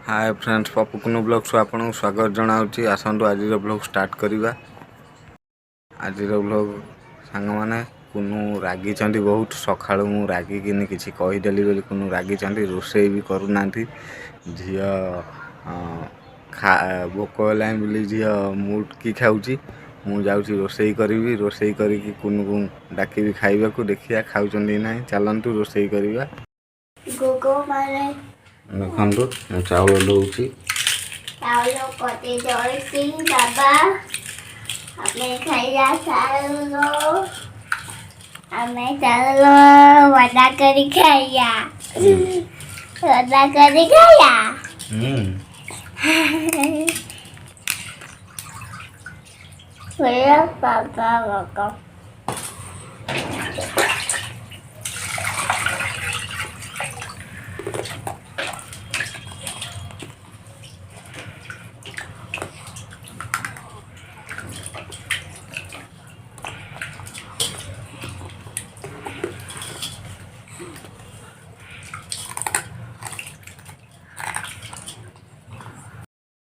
Hi friends Pappu कुनु blog को आपन स्वागत जनाऊँगी। आसतु आज ब्लॉग स्टार्ट करवा। आज ब्लॉग सांग मैंने कुनु रागी बहुत सका मु रागिकी किसी कहीदेली बोली कुनु रागी रोषे भी करूना झी भोक है बोली झी मुटकी खाऊँगी। मुझे रोषे करी रोषे करके कुनु को डाक खाइबा को देखिया खाऊँ ना चलतु रोषे करवा। देखु चाउल दौची बाबा हमें खाइया चाउल हमें चाउल वड़ा करी खाइया वड़ा करी खाइया पापा बाबा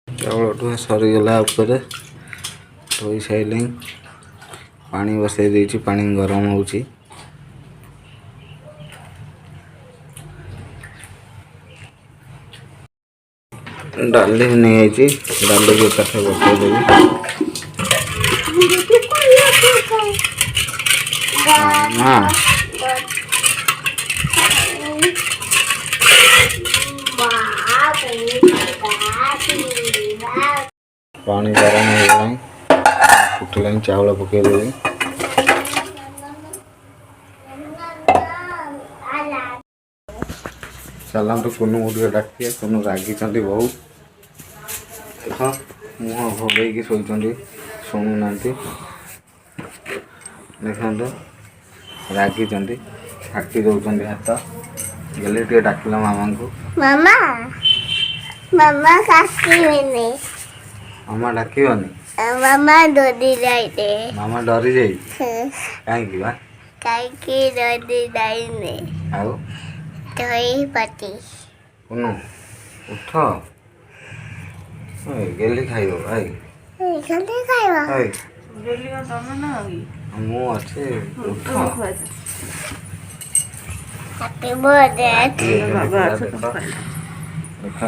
चाउल टुआ सरीगला धोई सारे पानी बसई देती पानी गरम होची डाली नहीं आई डाली के कथा बसई देवी पानी गरम हो फुटल चावल पकई देवी चलतु कुनु गोटे डाकिए कुनु रागी बहुत देख मुह घोड़े शोचती शुणुना देखते रागी छाटी दौरान हाथ गले टे डाक मामा को मामा मामा काकी मामा डाकनी मामा डरी जाए मामा डरी जाई कहीं कहीं डरी जाए आओ तोई पति कुनु उठ गेली खाइबो आई खाली खाइबा आई गेली का तमे ना होगी मु अच्छे उठ हैप्पी बर्थडे बाबा देखा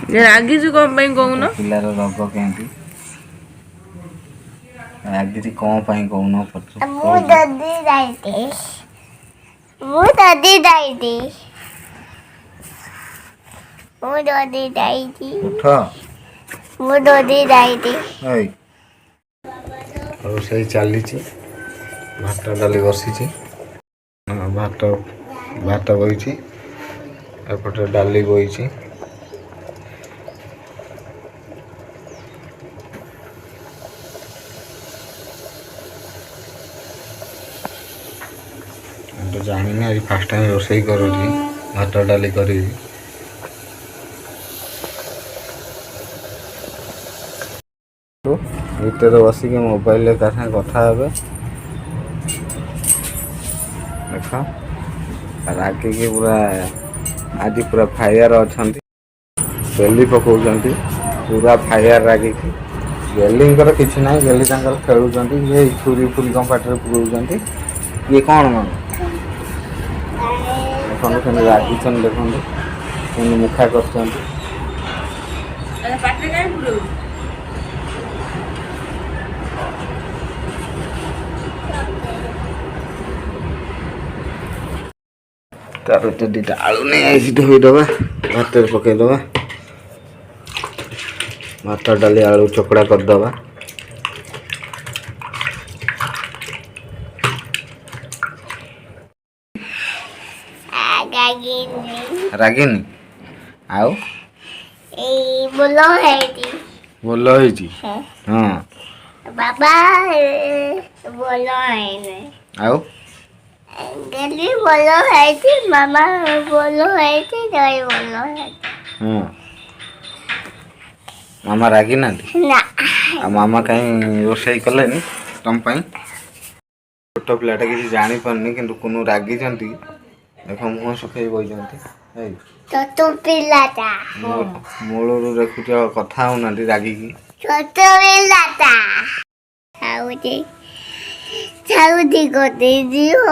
ये रागी जो कम पई कहून पिलार रग केंती रागी कौन पई कहून पछ मु ददी जाईते मु ददी जाईती मु ददी जाईती उठ मु ददी जाईती आई रोषे चली भात डाली बसी भात भात बही एपटे डाली बही तो जानी आज फास्ट टाइम रोषे करुँगी भात डाली करी भीतर बसिक मोबाइल कथा देख रागिकी पूरा आज पूरा फायर अच्छा बेली पकाउं पूरा फायर रागिकी गेलींकर किसी ना गेली खेलुंट ये छुरी फुरी कम पाटे पुराउं ये कौन मान देखो रागी देखो मुखा कर तार तो दीटा आलू नहीं आई धोईदबा भात पकईदबा भात डाली आलू चकड़ा करदबा रागिनी आओ बोलो है बोलो हाँ बाबा बोलो है आओ गली बोलो है थी मामा बोलो है थी दाई बोलो है हाँ मामा रागी ना ना मामा कहीं रोषे कले तुम छोट पिलाटा किसी जानी पारनी कि कुनु रागी देख मुह सुखई बही ଛୋଟ ପିଲାଟା ମୂଳରୁ ଦେଖୁଛ କଥା ହଉନାହାନ୍ତି ରାଗିକି। ଛୋଟ ପିଲାଟା ଖାଉଛି ଖାଉଛି ଗୋଟେ ଝିଅ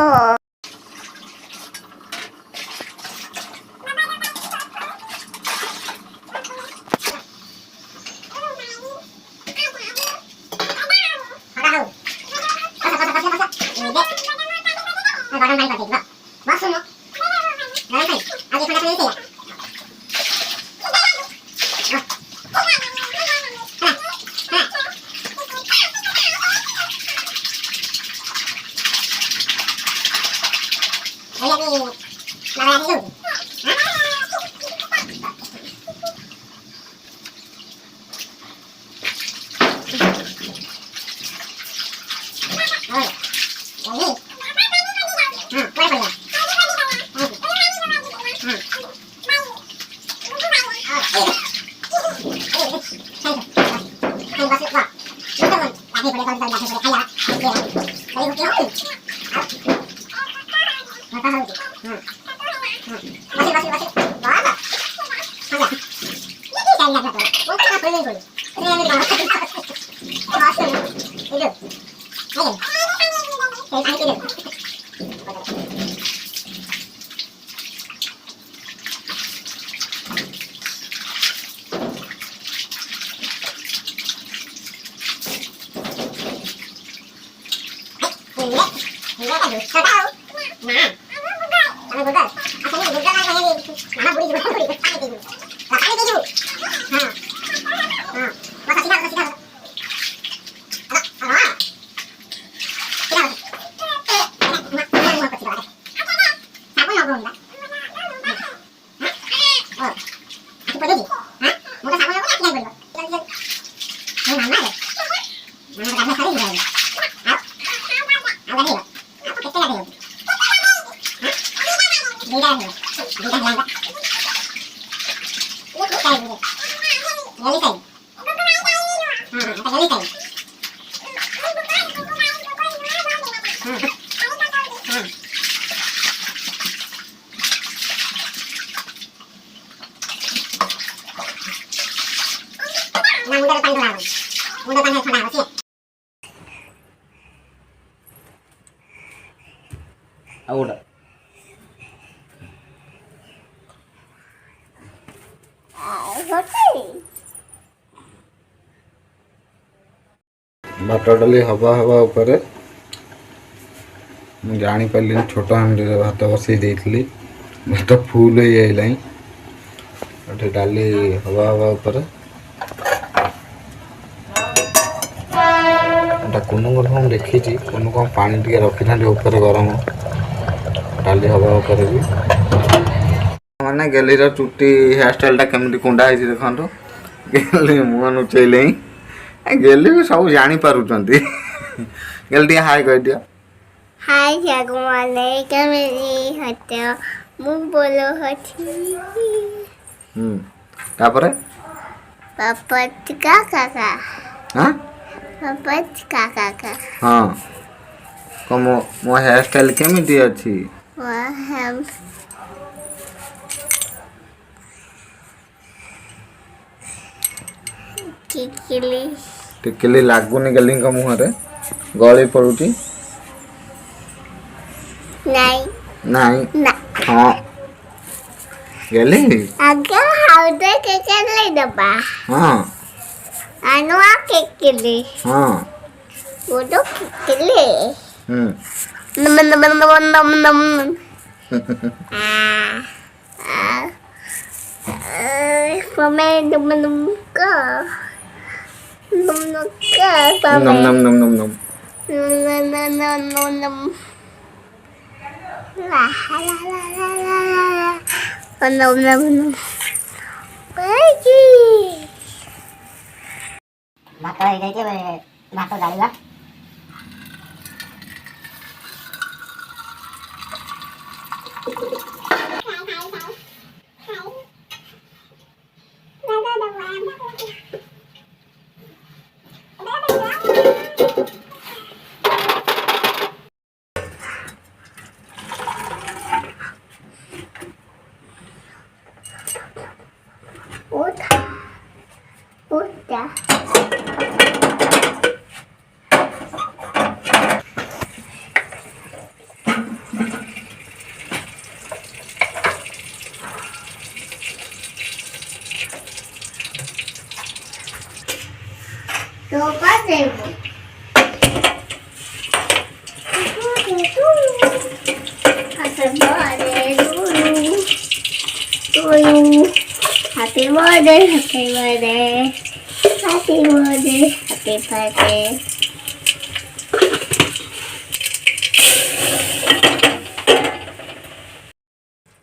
ଆଉ ଗୋଟେ ଭାତ ଡାଲି ହବା ଉପରେ ମୁଁ ଜାଣିପାରିଲିନି ଛୋଟ ହାଣ୍ଡିରେ ଭାତ ବସେଇ ଦେଇଥିଲି। ଭାତ ଫୁଲ ହେଇଯାଇଲାଣି। ଏଠି ଡାଲି ହବା ଉପରେ ଏଟା କୁନୁ କଥା ମୁଁ ଦେଖିଛି। କୁନୁ କ'ଣ ପାଣି ଟିକେ ରଖିଥାନ୍ତି ଉପରେ ଗରମ। ଡାଲି ହବା ଉପରେ ବି ମାନେ ଗେଲିର ଚୁଟି ହେୟାର ଷ୍ଟାଇଲଟା କେମିତି କୁଣ୍ଡା ହେଇଛି ଦେଖନ୍ତୁ। ଗେଲି ମୁହଁ ନୁଚେଇଲେଇଁ। ଗେଲି ବି ସବୁ ଜାଣିପାରୁଛନ୍ତି। ଗେଲି ଟିକେ ହାଇ କହିଦିଅ। ହାଇ ସାଙ୍ଗମାନେ କେମିତି ଅଛ? ମୁଁ ଭଲ ଅଛି। ତାପରେ ପାପା ଚିକା କାକା ହଁ ପାପା ଚିକା କାକା ହଁ କ'ଣ ମୋ ହେୟାର ଷ୍ଟାଇଲ କେମିତି ଅଛି? ଟିକିଲି ଲାଗୁନି ଗେଲିଙ୍କ ମୁହଁରେ ଗଳି ପଡୁଛି। ନାଇଁ ନାଇଁ ନା ହଁ ଗେଲି ଆଗ ହାଉଦେ କେକେଲେ ଦବା ହଁ ଆନୁଆ କେକେଲେ ହଁ ବୋdo କେକେଲେ ନମ ନମ ନମ ନମ ନମ Pame num num ka num num ka pame num num num num num num la num num num baby ଭାତ ହେଇଯାଇଛି। ଭାତ ଗାଳିବା। Uda. Uda. Coba deh, Bu. Happy birthday to you. Happy birthday, happy birthday. Happy birthday, happy birthday.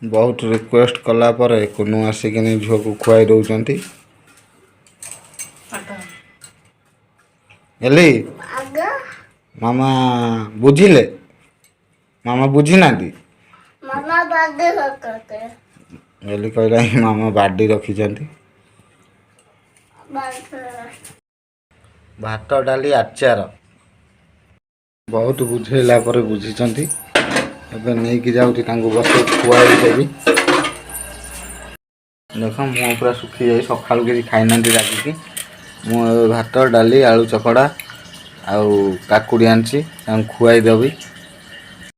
बहुत request कला पर कुनू आसिकिनी झील को खुआई दौरान एली Aga, मामा बुझिले मामा बुझी ना mama birthday होते एली कहला मामा बाडी रखिछंती भात डाली आचार बहुत बुझेला पर बुझिछंती एबे नहीं कि जाउती तांको बसे खुआई देबी देख मुँह पूरा सुखी जाए सका किसी खाई ना रागिकी मु भात डाली आलू चकड़ा आउ काकुड़ी आनी खुआई देवी